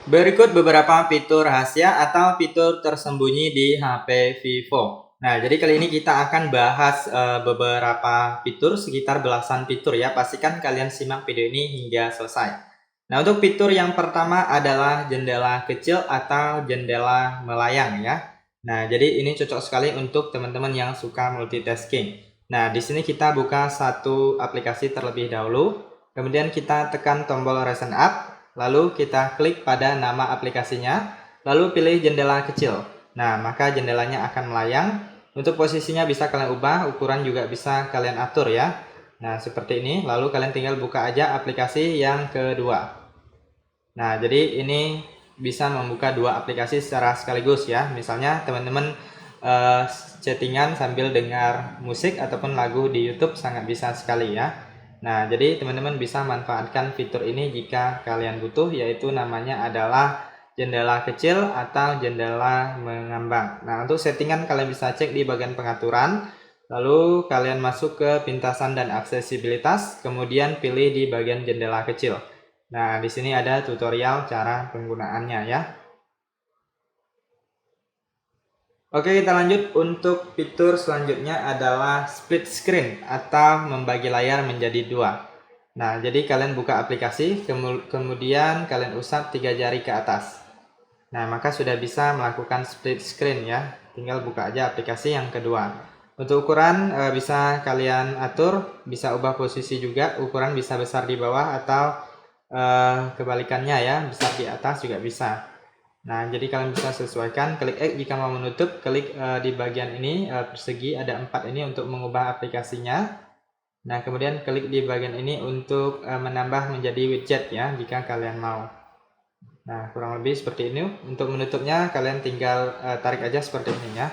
Berikut beberapa fitur rahasia atau fitur tersembunyi di HP Vivo. Nah, jadi kali ini kita akan bahas beberapa fitur, sekitar belasan fitur ya. Pastikan kalian simak video ini hingga selesai. Nah, untuk fitur yang pertama adalah jendela kecil atau jendela melayang ya. Nah, jadi ini cocok sekali untuk teman-teman yang suka multitasking. Nah, di sini kita buka satu aplikasi terlebih dahulu. Kemudian kita tekan tombol Recent App. Lalu kita klik pada nama aplikasinya, lalu pilih jendela kecil. Nah, maka jendelanya akan melayang. Untuk posisinya bisa kalian ubah, ukuran juga bisa kalian atur ya. Nah, seperti ini. Lalu kalian tinggal buka aja aplikasi yang kedua. Nah, jadi ini bisa membuka dua aplikasi secara sekaligus ya. Misalnya teman-teman chattingan sambil dengar musik ataupun lagu di YouTube sangat bisa sekali ya. Nah, jadi teman-teman bisa manfaatkan fitur ini jika kalian butuh, yaitu namanya adalah jendela kecil atau jendela mengambang. Nah, untuk settingan kalian bisa cek di bagian pengaturan, lalu kalian masuk ke pintasan dan aksesibilitas, kemudian pilih di bagian jendela kecil. Nah, di sini ada tutorial cara penggunaannya ya. Oke, kita lanjut. Untuk fitur selanjutnya adalah split screen atau membagi layar menjadi dua. Nah, jadi kalian buka aplikasi, kemudian kalian usap 3 jari ke atas. Nah, maka sudah bisa melakukan split screen ya. Tinggal buka aja aplikasi yang kedua. Untuk ukuran bisa kalian atur, bisa ubah posisi juga. Ukuran bisa besar di bawah atau kebalikannya ya, besar di atas juga bisa. Nah, jadi kalian bisa sesuaikan. Klik X jika mau menutup, klik di bagian ini persegi ada 4 ini untuk mengubah aplikasinya. Nah, kemudian klik di bagian ini untuk menambah menjadi widget ya jika kalian mau. Nah, kurang lebih seperti ini. Untuk menutupnya kalian tinggal tarik aja seperti ini ya.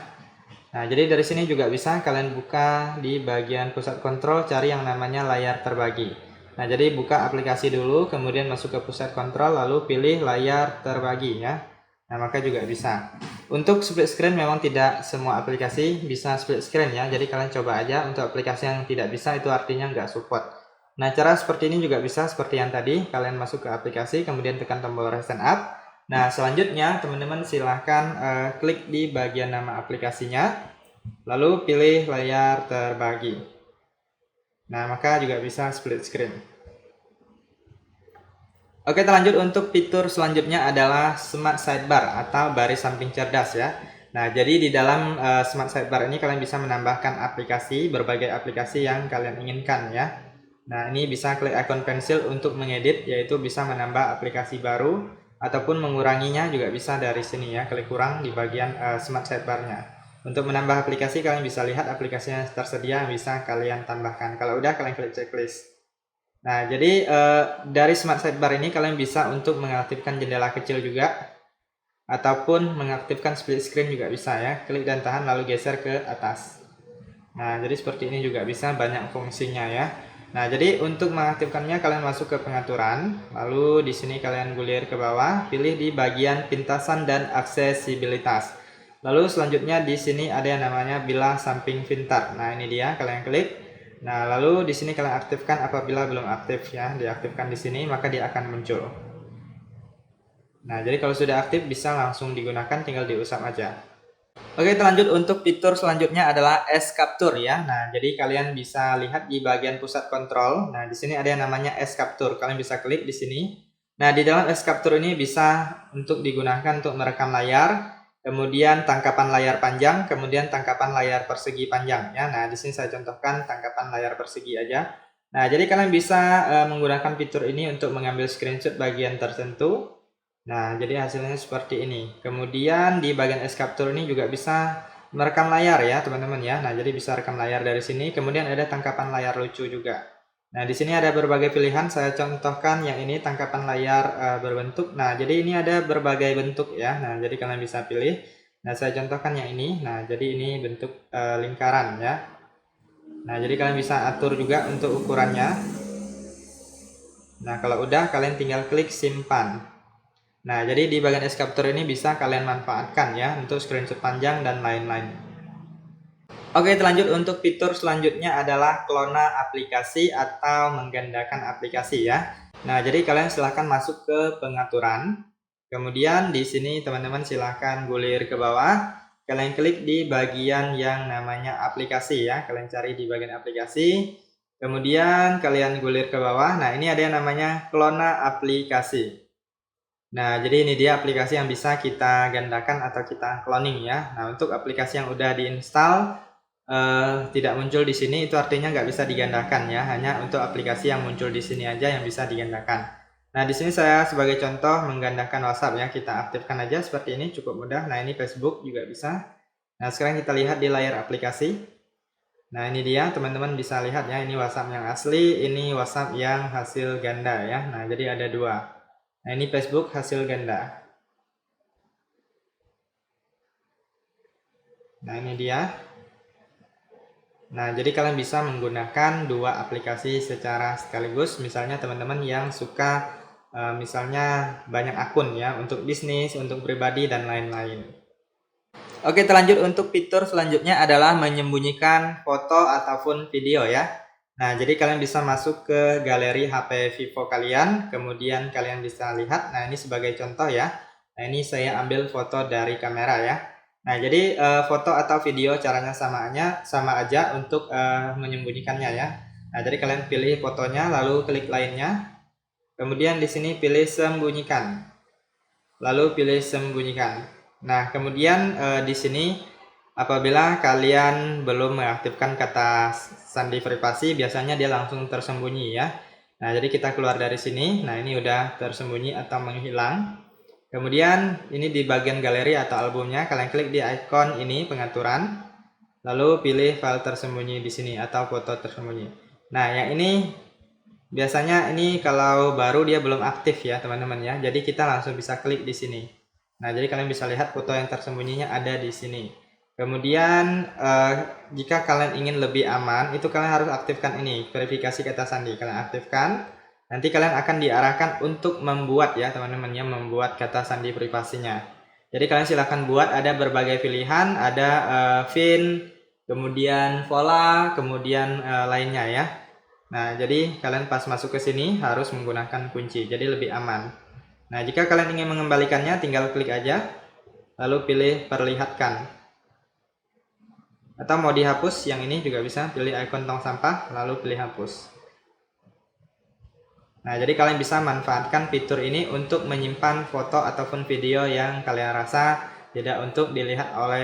Nah, jadi dari sini juga bisa kalian buka di bagian pusat kontrol, cari yang namanya layar terbagi. Nah, jadi buka aplikasi dulu, kemudian masuk ke pusat kontrol, lalu pilih layar terbagi ya. Nah, maka juga bisa. Untuk split screen memang tidak semua aplikasi bisa split screen ya. Jadi kalian coba aja. Untuk aplikasi yang tidak bisa itu artinya nggak support. Nah, cara seperti ini juga bisa seperti yang tadi. Kalian masuk ke aplikasi, kemudian tekan tombol Recent App. Nah, selanjutnya teman-teman silahkan klik di bagian nama aplikasinya, lalu pilih layar terbagi. Nah, maka juga bisa split screen. Oke, kita lanjut. Untuk fitur selanjutnya adalah Smart Sidebar atau baris samping cerdas ya. Nah, jadi di dalam Smart Sidebar ini kalian bisa menambahkan aplikasi, berbagai aplikasi yang kalian inginkan ya. Nah, ini bisa klik ikon pensil untuk mengedit, yaitu bisa menambah aplikasi baru ataupun menguranginya juga bisa dari sini ya. Klik kurang di bagian Smart Sidebar-nya. Untuk menambah aplikasi kalian bisa lihat aplikasi yang tersedia yang bisa kalian tambahkan. Kalau udah kalian klik checklist. Nah, jadi dari Smart Sidebar ini kalian bisa untuk mengaktifkan jendela kecil juga ataupun mengaktifkan split screen juga bisa ya. Klik dan tahan lalu geser ke atas. Nah, jadi seperti ini juga bisa, banyak fungsinya ya. Nah, jadi untuk mengaktifkannya kalian masuk ke pengaturan, lalu di sini kalian gulir ke bawah, pilih di bagian pintasan dan aksesibilitas. Lalu selanjutnya di sini ada yang namanya bilah samping pintar. Nah, ini dia, kalian klik. Nah, lalu di sini kalian aktifkan apabila belum aktif ya. Diaktifkan di sini maka dia akan muncul. Nah, jadi kalau sudah aktif bisa langsung digunakan, tinggal diusap aja. Oke, kita lanjut. Untuk fitur selanjutnya adalah S Capture ya. Nah, jadi kalian bisa lihat di bagian pusat kontrol. Nah, di sini ada yang namanya S Capture. Kalian bisa klik di sini. Nah, di dalam S Capture ini bisa untuk digunakan untuk merekam layar, kemudian tangkapan layar panjang, kemudian tangkapan layar persegi panjang ya. Nah, di sini saya contohkan tangkapan layar persegi aja. Nah, jadi kalian bisa menggunakan fitur ini untuk mengambil screenshot bagian tertentu. Nah, jadi hasilnya seperti ini. Kemudian di bagian S Capture ini juga bisa merekam layar ya, teman-teman ya. Nah, jadi bisa rekam layar dari sini. Kemudian ada tangkapan layar lucu juga. Nah, di sini ada berbagai pilihan. Saya contohkan yang ini tangkapan layar berbentuk. Nah, jadi ini ada berbagai bentuk ya. Nah, jadi kalian bisa pilih. Nah, saya contohkan yang ini. Nah, jadi ini bentuk lingkaran ya. Nah, jadi kalian bisa atur juga untuk ukurannya. Nah, kalau udah kalian tinggal klik simpan. Nah, jadi di bagian S Capture ini bisa kalian manfaatkan ya untuk screenshot panjang dan lain-lain. Oke, lanjut. Untuk fitur selanjutnya adalah klona aplikasi atau menggandakan aplikasi ya. Nah, jadi kalian silahkan masuk ke pengaturan. Kemudian di sini teman-teman silahkan gulir ke bawah. Kalian klik di bagian yang namanya aplikasi ya. Kalian cari di bagian aplikasi. Kemudian kalian gulir ke bawah. Nah, ini ada yang namanya Klona aplikasi. Nah, jadi ini dia aplikasi yang bisa kita gandakan atau kita cloning ya. Nah, untuk aplikasi yang udah diinstal tidak muncul di sini, itu artinya nggak bisa digandakan ya. Hanya untuk aplikasi yang muncul di sini aja yang bisa digandakan. Nah, di sini saya sebagai contoh menggandakan WhatsApp ya. Kita aktifkan aja seperti ini, cukup mudah. Nah, ini Facebook juga bisa. Nah, sekarang kita lihat di layar aplikasi. Nah, ini dia teman-teman bisa lihat ya, ini WhatsApp yang asli, ini WhatsApp yang hasil ganda ya. Nah, jadi ada dua. Nah, ini Facebook hasil ganda. Nah, ini dia. Nah, jadi kalian bisa menggunakan dua aplikasi secara sekaligus. Misalnya teman-teman yang suka misalnya banyak akun ya, untuk bisnis, untuk pribadi, dan lain-lain. Oke, terlanjut untuk fitur selanjutnya adalah menyembunyikan foto ataupun video ya. Nah, jadi kalian bisa masuk ke galeri HP Vivo kalian, kemudian kalian bisa lihat. Nah, ini sebagai contoh ya. Nah, ini saya ambil foto dari kamera ya. Nah, jadi foto atau video caranya sama aja untuk menyembunyikannya ya. Nah, jadi kalian pilih fotonya, lalu klik lainnya. Kemudian di sini pilih sembunyikan. Lalu pilih sembunyikan. Nah, kemudian di sini apabila kalian belum mengaktifkan kata sandi privasi, biasanya dia langsung tersembunyi ya. Nah, jadi kita keluar dari sini. Nah, ini udah tersembunyi atau menghilang. Kemudian ini di bagian galeri atau albumnya, kalian klik di ikon ini pengaturan. Lalu pilih file tersembunyi di sini atau foto tersembunyi. Nah, yang ini biasanya ini kalau baru dia belum aktif ya teman-teman ya. Jadi kita langsung bisa klik di sini. Nah, jadi kalian bisa lihat foto yang tersembunyinya ada di sini. Kemudian jika kalian ingin lebih aman, itu kalian harus aktifkan ini, verifikasi kata sandi. Kalian aktifkan, nanti kalian akan diarahkan untuk membuat ya teman-teman ya, membuat kata sandi privasinya. Jadi kalian silahkan buat, ada berbagai pilihan, ada Fin, kemudian Vola, kemudian lainnya ya. Nah, jadi kalian pas masuk ke sini harus menggunakan kunci, jadi lebih aman. Nah, jika kalian ingin mengembalikannya, tinggal klik aja, lalu pilih perlihatkan. Atau mau dihapus, yang ini juga bisa, pilih ikon tong sampah, lalu pilih hapus. Nah, jadi kalian bisa manfaatkan fitur ini untuk menyimpan foto ataupun video yang kalian rasa tidak untuk dilihat oleh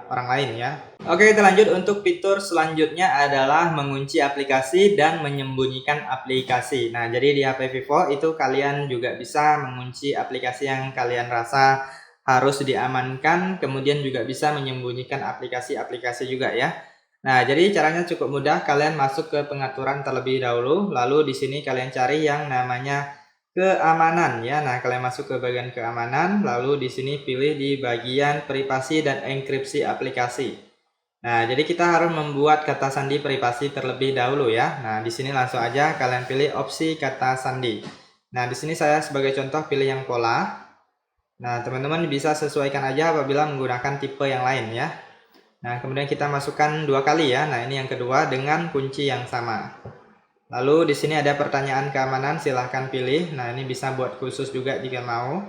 orang lain ya. Oke, kita lanjut untuk fitur selanjutnya adalah mengunci aplikasi dan menyembunyikan aplikasi. Nah, jadi di HP Vivo itu kalian juga bisa mengunci aplikasi yang kalian rasa harus diamankan, kemudian juga bisa menyembunyikan aplikasi-aplikasi juga ya. Nah, jadi caranya cukup mudah. Kalian masuk ke pengaturan terlebih dahulu, lalu di sini kalian cari yang namanya keamanan ya. Nah, kalian masuk ke bagian keamanan, lalu di sini pilih di bagian privasi dan enkripsi aplikasi. Nah, jadi kita harus membuat kata sandi privasi terlebih dahulu ya. Nah, di sini langsung aja kalian pilih opsi kata sandi. Nah, di sini saya sebagai contoh pilih yang pola. Nah, teman-teman bisa sesuaikan aja apabila menggunakan tipe yang lain ya. Nah, kemudian kita masukkan 2 kali ya. Nah, ini yang kedua dengan kunci yang sama. Lalu di sini ada pertanyaan keamanan, silahkan pilih. Nah, ini bisa buat khusus juga jika mau.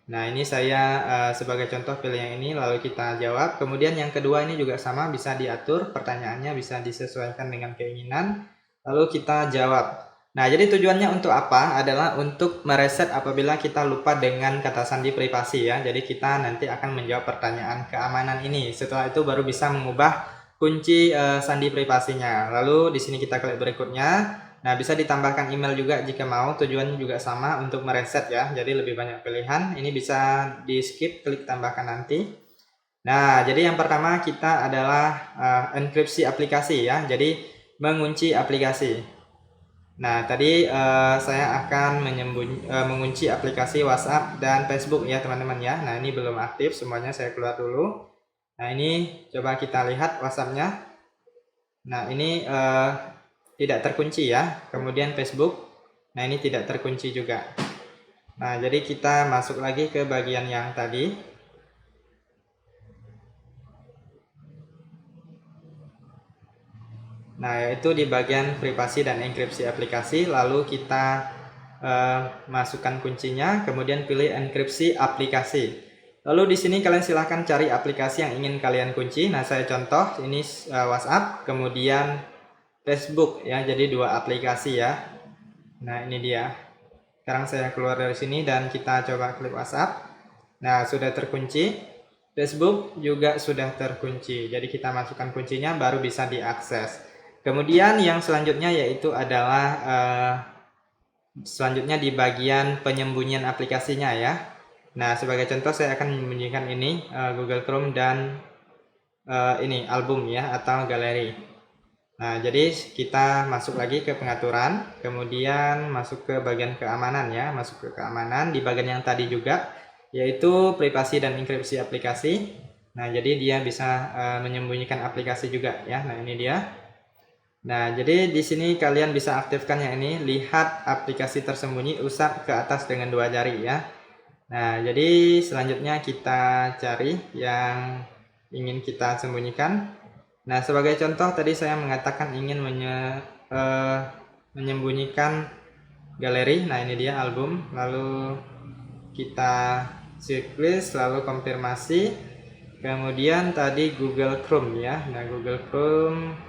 Nah, ini saya sebagai contoh pilih yang ini, lalu kita jawab. Kemudian yang kedua ini juga sama, bisa diatur, pertanyaannya bisa disesuaikan dengan keinginan. Lalu kita jawab. Nah, jadi tujuannya untuk apa? Adalah untuk mereset apabila kita lupa dengan kata sandi privasi ya. Jadi kita nanti akan menjawab pertanyaan keamanan ini. Setelah itu baru bisa mengubah kunci sandi privasinya. Lalu di sini kita klik berikutnya. Nah, bisa ditambahkan email juga jika mau. Tujuannya juga sama untuk mereset ya. Jadi lebih banyak pilihan. Ini bisa di skip, klik tambahkan nanti. Nah, jadi yang pertama kita adalah enkripsi aplikasi ya. Jadi mengunci aplikasi. Nah, tadi saya akan mengunci aplikasi WhatsApp dan Facebook ya teman-teman ya. Nah, ini belum aktif, semuanya saya keluar dulu. Nah, ini coba kita lihat WhatsApp-nya. Nah, ini tidak terkunci ya. Kemudian Facebook, nah ini tidak terkunci juga. Nah, jadi kita masuk lagi ke bagian yang tadi. Nah, yaitu di bagian privasi dan enkripsi aplikasi, lalu kita masukkan kuncinya, kemudian pilih enkripsi aplikasi. Lalu di sini kalian silahkan cari aplikasi yang ingin kalian kunci. Nah, saya contoh ini WhatsApp, kemudian Facebook ya. Jadi dua aplikasi ya. Nah, ini dia. Sekarang saya keluar dari sini dan kita coba klik WhatsApp. Nah, sudah terkunci. Facebook juga sudah terkunci. Jadi kita masukkan kuncinya baru bisa diakses. Kemudian yang selanjutnya yaitu adalah selanjutnya di bagian penyembunyian aplikasinya ya. Nah, sebagai contoh saya akan menyembunyikan ini Google Chrome dan ini album ya atau galeri. Nah, jadi kita masuk lagi ke pengaturan, kemudian masuk ke bagian keamanan ya, masuk ke keamanan di bagian yang tadi juga, yaitu privasi dan enkripsi aplikasi. Nah, jadi dia bisa menyembunyikan aplikasi juga ya. Nah, ini dia. Nah, jadi di sini kalian bisa aktifkan yang ini, lihat aplikasi tersembunyi, usap ke atas dengan 2 jari ya. Nah, jadi selanjutnya kita cari yang ingin kita sembunyikan. Nah, sebagai contoh tadi saya mengatakan ingin menyembunyikan galeri. Nah, ini dia album. Lalu kita checklist, lalu konfirmasi. Kemudian tadi Google Chrome ya. Nah, Google Chrome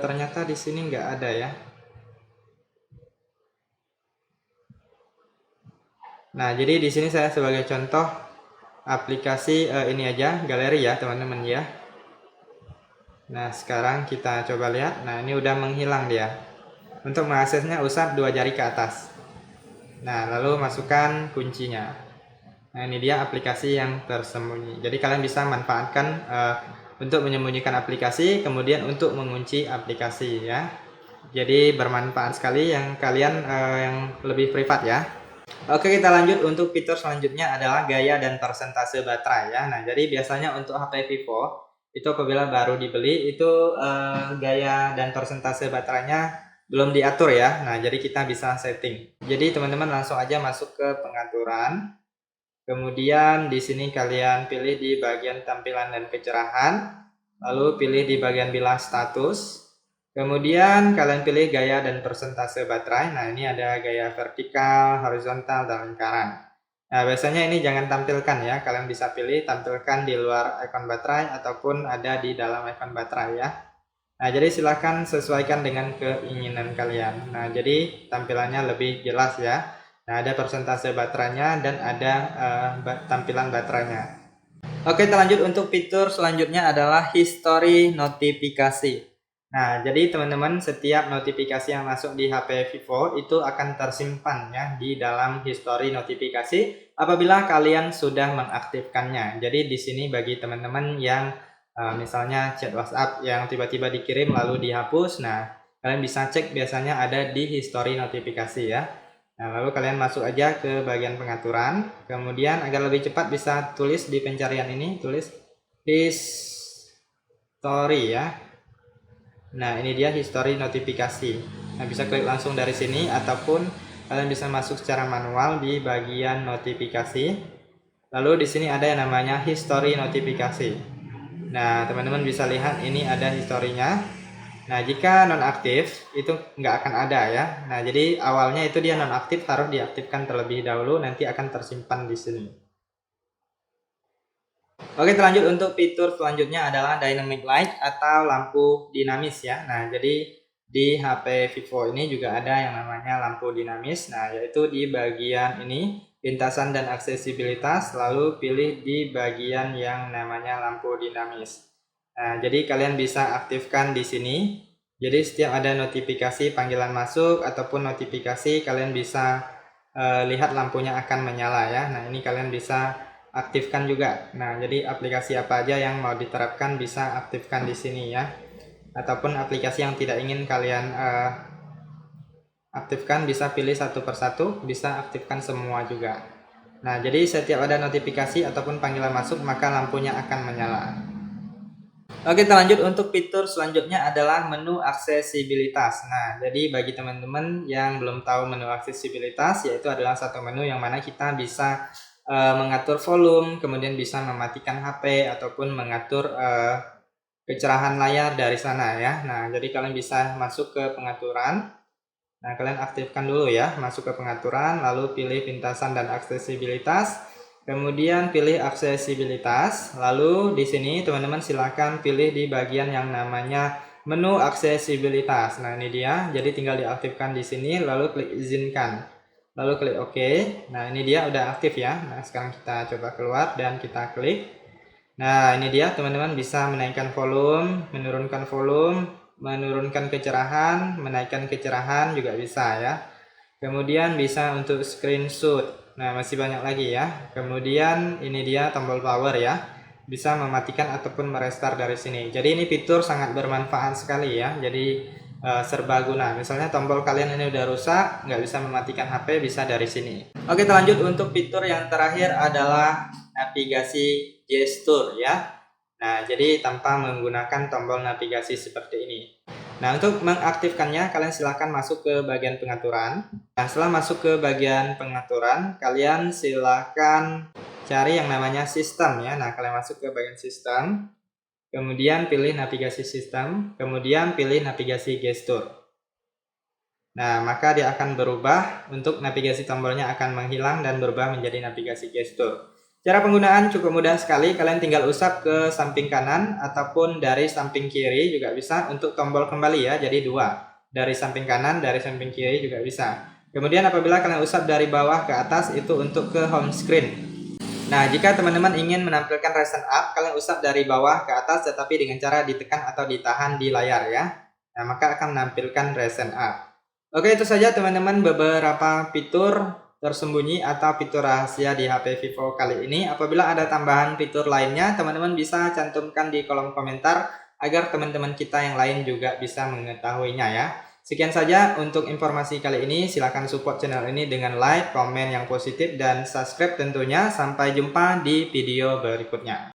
ternyata di sini nggak ada ya. Nah, jadi di sini saya sebagai contoh aplikasi ini aja, galeri ya teman-teman ya. Nah, sekarang kita coba lihat. Nah, ini udah menghilang dia. Untuk mengaksesnya usap 2 jari ke atas. Nah, lalu masukkan kuncinya. Nah, ini dia aplikasi yang tersembunyi. Jadi kalian bisa manfaatkan untuk menyembunyikan aplikasi, kemudian untuk mengunci aplikasi ya. Jadi bermanfaat sekali yang kalian yang lebih privat ya. Oke, kita lanjut untuk fitur selanjutnya adalah gaya dan persentase baterai ya. Nah, jadi biasanya untuk HP Vivo itu apabila baru dibeli itu gaya dan persentase baterainya belum diatur ya. Nah, jadi kita bisa setting. Jadi teman-teman langsung aja masuk ke pengaturan. Kemudian di sini kalian pilih di bagian tampilan dan kecerahan, lalu pilih di bagian bilas status. Kemudian kalian pilih gaya dan persentase baterai. Nah, ini ada gaya vertikal, horizontal, dan lingkaran. Nah, biasanya ini jangan tampilkan ya. Kalian bisa pilih tampilkan di luar ikon baterai ataupun ada di dalam ikon baterai ya. Nah, jadi silahkan sesuaikan dengan keinginan kalian. Nah, jadi tampilannya lebih jelas ya. Nah, ada persentase baterainya dan ada tampilan baterainya. Oke, kita lanjut untuk fitur selanjutnya adalah history notifikasi. Nah, jadi teman-teman setiap notifikasi yang masuk di HP Vivo itu akan tersimpan ya di dalam history notifikasi apabila kalian sudah mengaktifkannya. Jadi di sini bagi teman-teman yang misalnya chat WhatsApp yang tiba-tiba dikirim lalu dihapus, nah kalian bisa cek biasanya ada di history notifikasi ya. Nah, lalu kalian masuk aja ke bagian pengaturan. Kemudian agar lebih cepat bisa tulis di pencarian ini, tulis history ya. Nah, ini dia history notifikasi. Nah, bisa klik langsung dari sini ataupun kalian bisa masuk secara manual di bagian notifikasi. Lalu di sini ada yang namanya history notifikasi. Nah, teman-teman bisa lihat ini ada historinya. Nah, jika nonaktif itu nggak akan ada ya. Nah, jadi awalnya itu dia nonaktif harus diaktifkan terlebih dahulu, nanti akan tersimpan di sini. Oke, lanjut untuk fitur selanjutnya adalah dynamic light atau lampu dinamis ya. Nah, jadi di HP Vivo ini juga ada yang namanya lampu dinamis. Nah, yaitu di bagian ini lintasan dan aksesibilitas, lalu pilih di bagian yang namanya lampu dinamis. Nah, jadi kalian bisa aktifkan di sini. Jadi setiap ada notifikasi panggilan masuk ataupun notifikasi kalian bisa lihat lampunya akan menyala ya. Nah, ini kalian bisa aktifkan juga. Nah, jadi aplikasi apa aja yang mau diterapkan bisa aktifkan di sini ya. Ataupun aplikasi yang tidak ingin kalian aktifkan bisa pilih satu persatu, bisa aktifkan semua juga. Nah, jadi setiap ada notifikasi ataupun panggilan masuk maka lampunya akan menyala. Oke, kita lanjut untuk fitur selanjutnya adalah menu aksesibilitas. Nah, jadi bagi teman-teman yang belum tahu menu aksesibilitas, yaitu adalah satu menu yang mana kita bisa mengatur volume, kemudian bisa mematikan HP ataupun mengatur kecerahan layar dari sana ya. Nah, jadi kalian bisa masuk ke pengaturan, Nah, kalian aktifkan dulu ya, masuk ke pengaturan, lalu pilih pintasan dan aksesibilitas, kemudian pilih aksesibilitas, lalu di sini teman-teman silakan pilih di bagian yang namanya menu aksesibilitas. Nah, ini dia, jadi tinggal diaktifkan di sini, lalu klik izinkan, lalu klik OK. Nah, ini dia udah aktif ya. Nah, sekarang kita coba keluar dan kita klik. Nah, ini dia teman-teman bisa menaikkan volume, menurunkan kecerahan, menaikkan kecerahan juga bisa ya. Kemudian bisa untuk screenshot. Nah, masih banyak lagi ya. Kemudian ini dia tombol power ya. Bisa mematikan ataupun merestart dari sini. Jadi ini fitur sangat bermanfaat sekali ya. Jadi serba guna. Misalnya tombol kalian ini udah rusak, nggak bisa mematikan HP, bisa dari sini. Oke, kita lanjut untuk fitur yang terakhir adalah navigasi gestur ya. Nah, jadi tanpa menggunakan tombol navigasi seperti ini. Nah, untuk mengaktifkannya, kalian silahkan masuk ke bagian pengaturan. Nah, setelah masuk ke bagian pengaturan, kalian silahkan cari yang namanya sistem ya. Nah, kalian masuk ke bagian sistem, kemudian pilih navigasi sistem, kemudian pilih navigasi gestur. Nah, maka dia akan berubah, untuk navigasi tombolnya akan menghilang dan berubah menjadi navigasi gestur. Cara penggunaan cukup mudah sekali, kalian tinggal usap ke samping kanan ataupun dari samping kiri juga bisa untuk tombol kembali ya, jadi dua. Dari samping kanan, dari samping kiri juga bisa. Kemudian apabila kalian usap dari bawah ke atas itu untuk ke home screen. Nah, jika teman-teman ingin menampilkan recent up, kalian usap dari bawah ke atas tetapi dengan cara ditekan atau ditahan di layar ya. Nah, maka akan menampilkan recent up. Oke, itu saja teman-teman beberapa fitur tersembunyi atau fitur rahasia di HP Vivo kali ini. Apabila ada tambahan fitur lainnya, teman-teman bisa cantumkan di kolom komentar agar teman-teman kita yang lain juga bisa mengetahuinya ya. Sekian saja untuk informasi kali ini. Silahkan support channel ini dengan like, komen yang positif, dan subscribe tentunya. Sampai jumpa di video berikutnya.